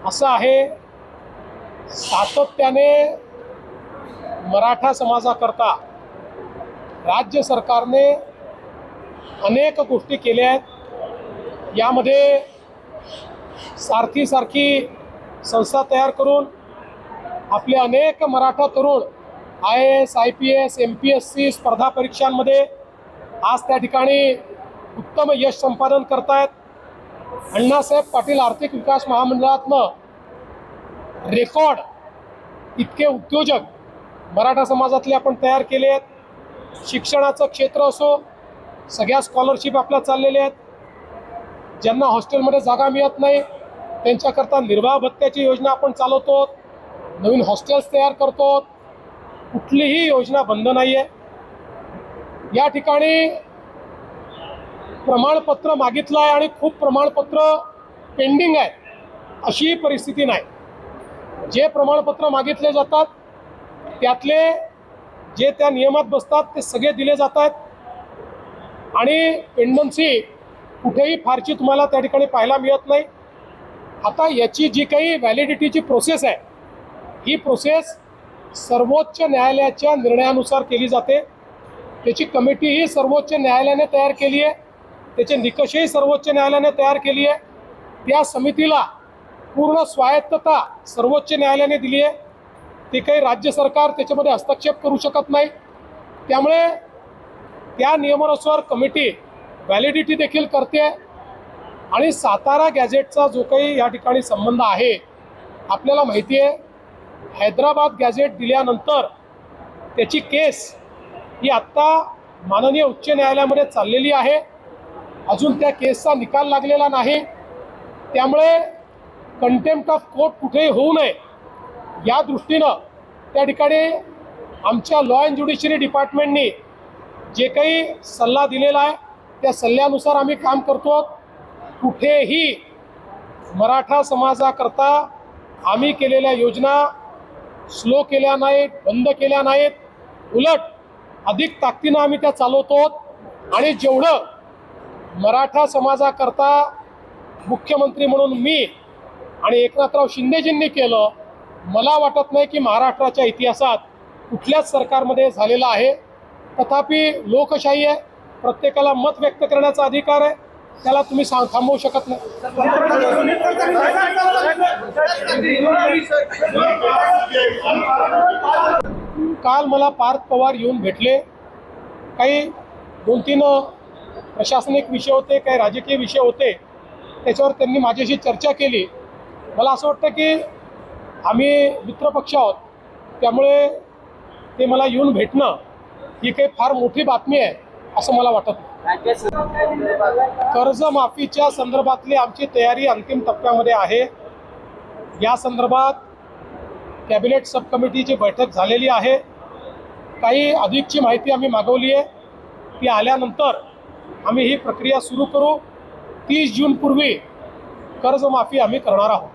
असं आहे, सातत्याने मराठा समाजाकरता राज्य सरकारने अनेक गोष्टी केल्या आहेत। यामध्ये सारखी संस्था तयार करून आपले अनेक मराठा तरुण IAS, IPS, MPSC स्पर्धा परीक्षांमध्ये आज त्या ठिकाणी उत्तम यश संपादन करतायत। अण्णासाहेब पाटील आर्थिक विकास महामंडळातनं रेकॉर्ड इतके उद्योजक मराठा समाजातले आपण तयार केले आहेत। शिक्षणाचं क्षेत्र असो, सगळ्या स्कॉलरशिप आपल्या चाललेल्या आहेत। ज्यांना हॉस्टेलमध्ये जागा मिळत नाही त्यांच्याकरता निर्वाह भत्त्याची योजना आपण चालवतो, नवीन हॉस्टेल्स तयार करतो। कुठलीही योजना बंद नाही आहे। या ठिकाणी प्रमाणपत्र मागितलं आहे आणि खूप प्रमाणपत्र पेंडिंग आहे अशी परिस्थिती नाही। जे प्रमाणपत्र मागितले जातात त्यातले जे त्या नियमात बसतात ते सगळे दिले जातात आणि पेंडन्सी कुठेही फारशी तुम्हाला त्या ठिकाणी पाहायला मिळत नाही। आता याची जी काही व्हॅलिडिटीची प्रोसेस आहे ही प्रोसेस सर्वोच्च न्यायालयाच्या निर्णयानुसार केली जाते। त्याची कमिटीही सर्वोच्च न्यायालयाने तयार केली आहे, त्याचे निकषही सर्वोच्च न्यायालयाने तयार केली आहे। त्या समितीला पूर्ण स्वायत्तता सर्वोच्च न्यायालयाने दिली आहे। ते काही राज्य सरकार त्याच्यामध्ये हस्तक्षेप करू शकत नाही। त्यामुळे त्या नियमानुसार कमिटी व्हॅलिडिटी देखील करते आणि सातारा गॅझेटचा जो काही या ठिकाणी संबंध आहे, आपल्याला माहिती आहे हैदराबाद गॅझेट दिल्यानंतर त्याची केस ही आत्ता माननीय उच्च न्यायालयामध्ये चाललेली आहे। अजून त्या केसचा निकाल लागलेला नाही। त्यामुळे कंटेम्प्ट ऑफ कोर्ट कुठेही होऊ नये या दृष्टीनं त्या ठिकाणी आमच्या लॉ अँड ज्युडिशरी डिपार्टमेंटनी जे काही सल्ला दिलेला आहे त्या सल्ल्यानुसार आम्ही काम करतो। कुठेही मराठा समाजाकरता आम्ही केलेल्या योजना स्लो केल्या नाहीत, बंद केल्या नाहीत, उलट अधिक ताकदीनं आम्ही त्या चालवतो। आणि जेवढं मराठा समाजाकरता मुख्यमंत्री म्हणून मी आणि एकनाथराव शिंदेजींनी केलं, मला वाटत नाही की महाराष्ट्राच्या इतिहासात कुठल्याच सरकारमध्ये झालेलं आहे। तथापि लोकशाही आहे, प्रत्येकाला मत व्यक्त करण्याचा अधिकार आहे, त्याला तुम्ही थांबवू शकत नाही। काल मला पार्थ पवार येऊन भेटले। काही 2-3 प्रशासनिक विषय होते, काही राजकीय विषय होते, त्याच्यावर त्यांनी माझ्याशी चर्चा केली। मला असं वाटतं की आम्ही मित्रपक्ष आहोत, त्यामुळे ते मला येऊन भेटणं ही काही फार मोठी बातमी आहे असं मला वाटत नाही। कर्जमाफीच्या संदर्भातली आमची तयारी अंतिम टप्प्यामध्ये आहे। या संदर्भात कॅबिनेट सब कमिटीची बैठक झालेली आहे। काही अधिकची माहिती आम्ही मागवली आहे, ती आल्यानंतर आम्ही ही प्रक्रिया सुरू करू। 30 जून पूर्वी कर्जमाफी आम्ही करणार आहोत।